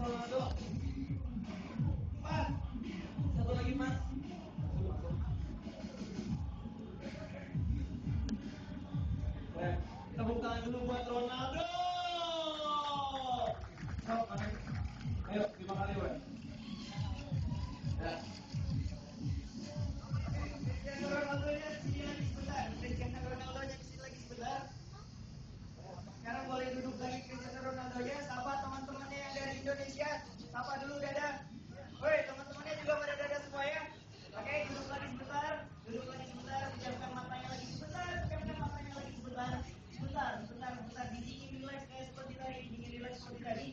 Dua. Empat. Satu lagi mas. Tepuk tangan dulu buat Ronaldo. Ayo 5 kali Wan. Ya. Cristiano Ronaldo-nya sini lagi sebentar. Cristiano Ronaldo-nya sini lagi sebentar. Sekarang boleh duduk lagi Cristiano Ronaldo-nya. Sapa teman-temannya yang dari Indonesia. Sapa dulu dadah. Woi teman-temannya juga pada dadah semua ya. Oke duduk lagi sebentar. Duduk lagi sebentar. Pejamkan matanya lagi sebentar. Pejamkan matanya lagi sebentar. Sebentar. Dingin relax kayak seperti tadi. Dingin relax seperti tadi.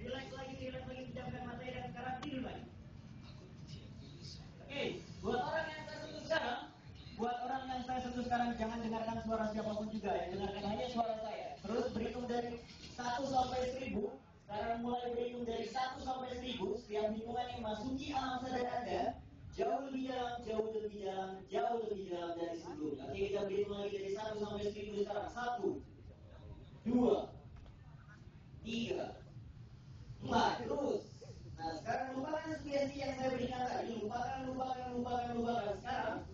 Relax lagi. Pejamkan matanya dan sekarang tidur lagi. Oke, buat orang yang saya sentuh sekarang, jangan dengarkan suara siapapun juga, yang dengarkan hanya suara saya. Terus berhitung dari 1 sampai 1000. Sekarang mulai berhitung dari 1 sampai 1000. Setiap hitungan yang masuki alam sadar Anda jauh lebih dalam dari sebelumnya. Oke, kita berhitung lagi dari 1 sampai 1000 sekarang. 1, 2, 3, 4, terus. Nah, sekarang lupakan sugesti yang saya berikan tadi. Lupakan. Sekarang,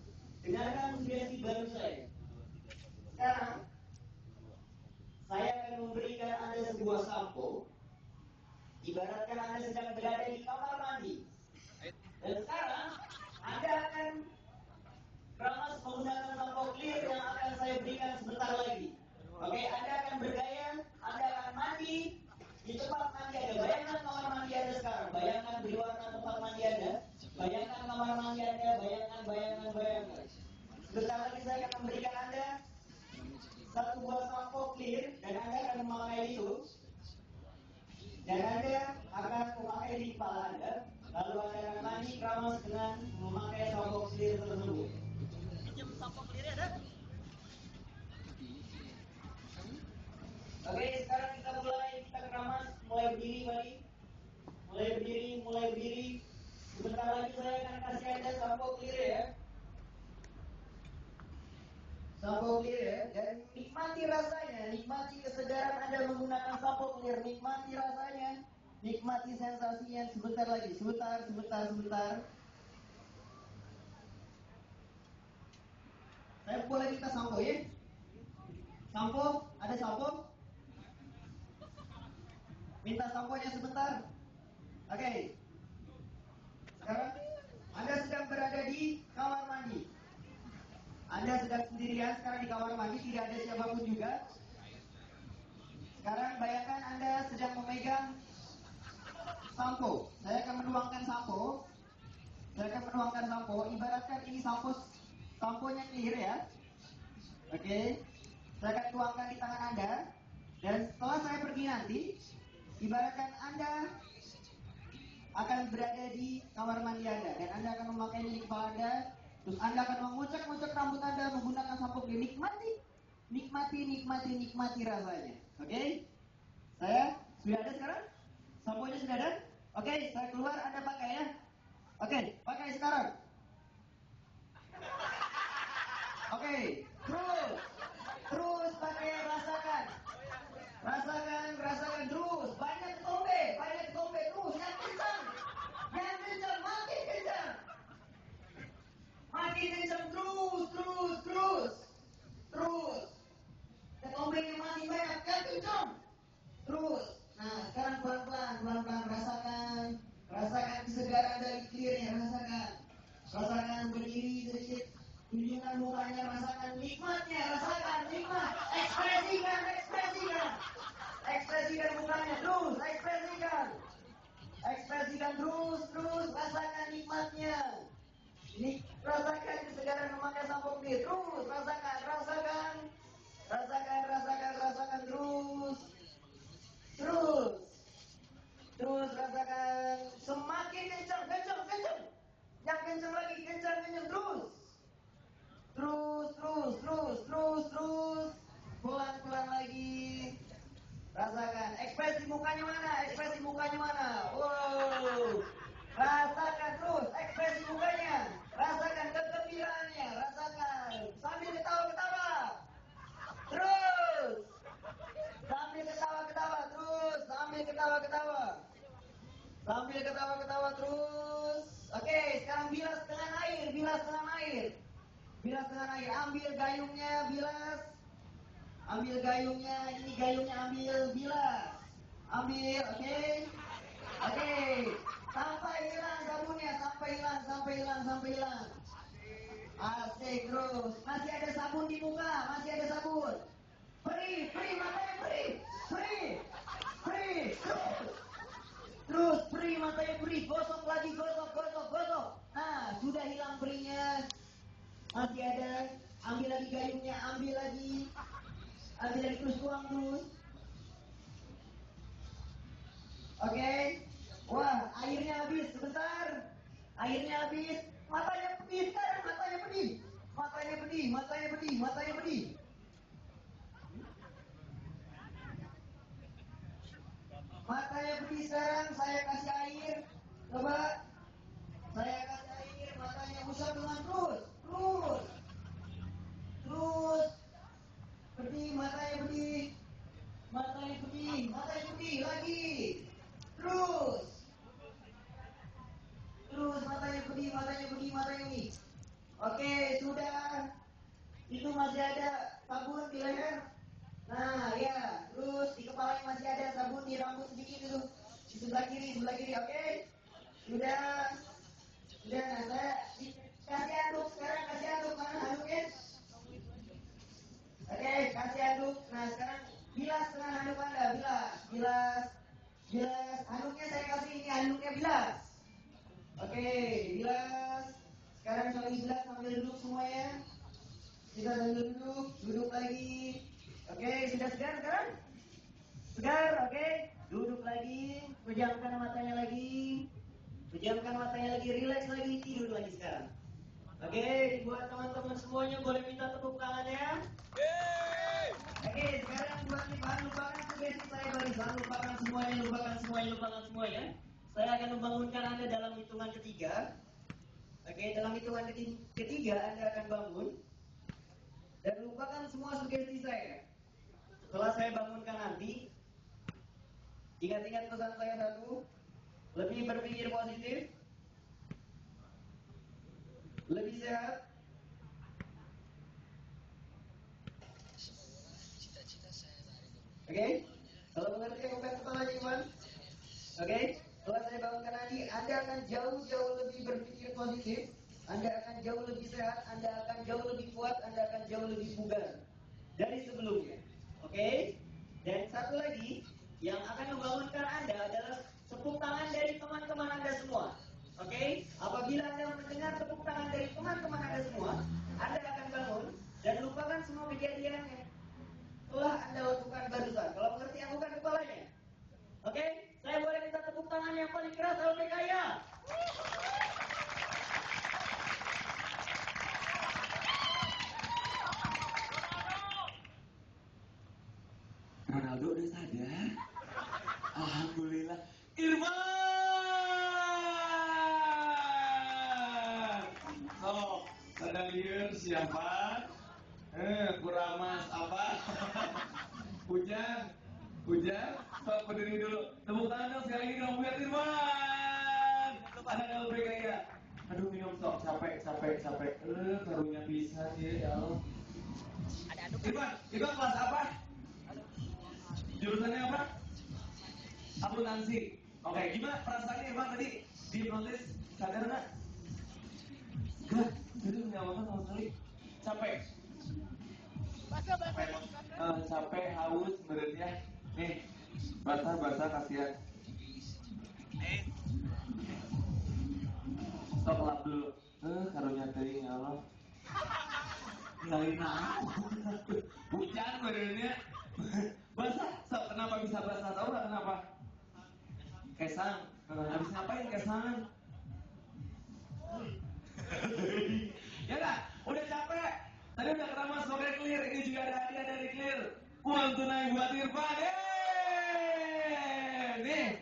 dengarkan sugesti baru saya. Sekarang, saya akan memberikan Anda sebuah sampo. Ibaratkan Anda sedang berada di kamar mandi. Dan sekarang, Anda akan keramas menggunakan sampo clear yang akan saya berikan sebentar lagi. Oke, Anda akan bergaya, Anda akan mandi di tempat mandi Anda. Bayangkan kamar mandi Anda sekarang. Bayangkan beri warna tempat mandi Anda. Bayangkan kamar mandi Anda. Bayangkan. Sebentar lagi saya akan memberikan Anda satu buah sampo clear dan Anda akan memakai itu. Dan Anda akan memakai di kepala Anda. Lalu Anda akan mandi keramas dengan memakai sampo clear tersebut. Pinjam sampo clear ada? Oke, sekarang kita keramas, mulai berdiri. Sebentar lagi saya akan kasih Anda sampo clear ya. Dan nikmati rasanya, nikmati kesegaran Anda menggunakan sampo clear, nikmati rasanya, nikmati sensasinya. Sebentar lagi, sebentar. Saya boleh minta sampo ya? Sampo, ada sampo? Minta samponya sebentar. Oke. Sekarang Anda sedang berada di kamar mandi. Anda sedang sendirian sekarang di kamar mandi, tidak ada siapapun juga. Sekarang bayangkan Anda sedang memegang sampo. Saya akan menuangkan sampo. Ibaratkan ini samponya clear ya. Oke. Saya akan tuangkan di tangan Anda. Dan setelah saya pergi nanti, ibaratkan Anda akan berada di kamar mandi Anda. Dan Anda akan memakainya di kepala Anda. Terus Anda akan mengucek rambut Anda menggunakan sampo clear. Nikmati rasanya. Oke? Saya sudah ada sekarang? Samponya sudah ada? Oke, saya keluar, Anda pakai ya. Oke, pakai sekarang. Oke, terus pakai, rasakan terus. Banyak tombe, terus yang kencang, makin kencang, terus. Tombenya makin banyak, yang kencang, terus. Nah, sekarang pelan-pelan rasakan kesegaran dari clearnya, rasakan berdiri sedikit. Tunjukkan mukanya, rasakan nikmatnya, nikmat. Ekspresikan mukanya, terus ekspresikan terus, rasakan nikmatnya. Rasakan kesegaran memakai sampo clear, terus rasakan terus rasakan semakin kencang, yang kencang lagi, terus, pelan lagi. Rasakan ekspresi mukanya mana. Wow, rasakan terus ekspresi mukanya, rasakan kegembiraannya, sambil ketawa terus, sambil ketawa terus, Sambil ketawa-ketawa terus. Oke, sekarang bilas dengan air, bilas dengan air. Bilas dengan air, ambil gayungnya, bilas. Ambil gayungnya, ini gayungnya ambil, bilas. Ambil, oke. Oke, sampai hilang sabunnya, sampai hilang, sampai hilang, sampai hilang. Asik terus. Masih ada sabun di muka, masih ada sabun. Free, free, matanya free. Free, free. Terus free, matanya free. Gosok lagi, gosok, gosok, gosok. Nah, sudah hilang free-nya. Masih ada. Ambil lagi gayungnya, ambil lagi. Ambil lagi terus, tuang terus. Oke. Wah, airnya habis, sebentar. Airnya habis. Matanya pedih sekarang, matanya pedih. Matanya pedih, matanya pedih, matanya pedih. Matanya pedih sekarang, saya kasih air. Coba. Saya kasih air, matanya usap dengan terus. Terus. Terus. Pedih, matanya pedih. Matanya pedih, matanya pedih, lagi. Terus. Terus, matanya pedih, matanya pedih, matanya pedih. Oke, sudah. Itu masih ada sabun di leher. Nah, ya. Terus di kepala masih ada sabun, di rambut sedikit itu. Di sebelah kiri, oke? Sudah. Sudah, nah saya kasih aduk sekarang, kasih aduk. Mana aduknya? Oke, kasih aduk. Nah, sekarang bilas dengan handuk Anda, bilas. Bilas. Bilas. Handuknya saya kasih, ini handuknya bilas. Oke, bilas. Sekarang sambil bilas, sambil duduk semuanya. Kita sambil duduk, duduk lagi. Oke, sudah segar sekarang? Segar, oke. Duduk lagi, pejamkan matanya lagi. Pejamkan matanya lagi, relax lagi, tidur lagi sekarang. Oke, buat teman-teman semuanya boleh minta tepuk tangannya. Oke, sekarang buat lupakan sugesti saya barisan, lupakan semuanya. Saya akan membangunkan Anda dalam hitungan ketiga. Oke, dalam hitungan ketiga Anda akan bangun. Dan lupakan semua sugesti saya. Setelah saya bangunkan nanti, ingat-ingat pesan saya satu, lebih berpikir positif, lebih sehat. Oke? Kalau mengerti bukan kepalanya Iwan. Oke? Setelah saya bangunkan nanti, Anda akan jauh-jauh lebih berpikir positif, Anda akan jauh lebih sehat, Anda akan jauh lebih kuat, Anda akan jauh lebih bugar dari sebelumnya. Oke? Dan satu lagi, yang akan membangunkan Anda adalah tepuk tangan dari teman-teman Anda semua. Oke? Apabila Anda mendengar tepuk tangan dari teman-teman Anda semua, Anda akan bangun dan lupakan semua kejadian yang telah Anda lakukan barusan. Kalau mengerti yang bukan kepalanya. Oke? Saya boleh minta tepuk tangan yang paling keras LPK ya? Ronaldo udah sadar. Alhamdulillah. Irfan! So, sadar liur siapa? Kurang mas apa? Hujan. Hujan? Stop, berdiri dulu. Tepuk tangan dong sekali lagi dong buat Irfan. Ada kalau mereka ya. Aduh minum sok, capek. Karunya bisa ya Allah. Irfan kelas apa? Jurusannya apa? Akuntansi. Oke, gimana perasaannya Irfan tadi di hipnotis? Sadar nggak? Enggak, jadi nggak apa-apa sama sekali. Capek. Capek, haus, beratnya. Nih, basah kasihan. Nih. Stop lap dulu. Karunya tadi ya Allah. Ngalin aku. Hujan badannya. Basah. So, kenapa bisa basah? Tahu nggak kenapa? Kesang. Habis ngapain kesangan? Ya nggak? Udah capek. Tadi udah keramas pakai clear. Ini juga ada hadiah dari clear. Uang tunai buat Irfan. Nih.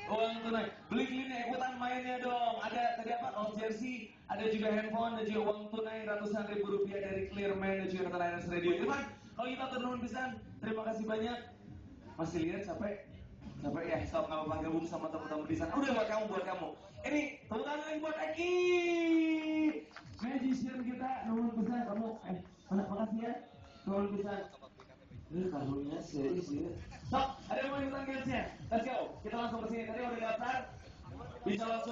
Uang tunai. Beli clearnya ikutan mainnya dong. Ada tadi apa? Kaos jersey. Ada juga handphone. Dan juga uang tunai ratusan ribu rupiah dari Clearman. Dan juga Kata Radio. Irfan, kalau kita turun pisan. Terima kasih banyak. Masih lihat capek? Capek ya, stop nggak apa-apa gabung sama teman-teman di sana. Udah buat kamu. Ini tepuk tangan lagi buat Eki, magician kita, nomor besar kamu. Makasih ya, nomor besar. Ini karunya serius ya. Stop, ada yang mau ikutan dance-nya? Let's go, kita langsung ke sini. Tadi udah daftar, bisa langsung.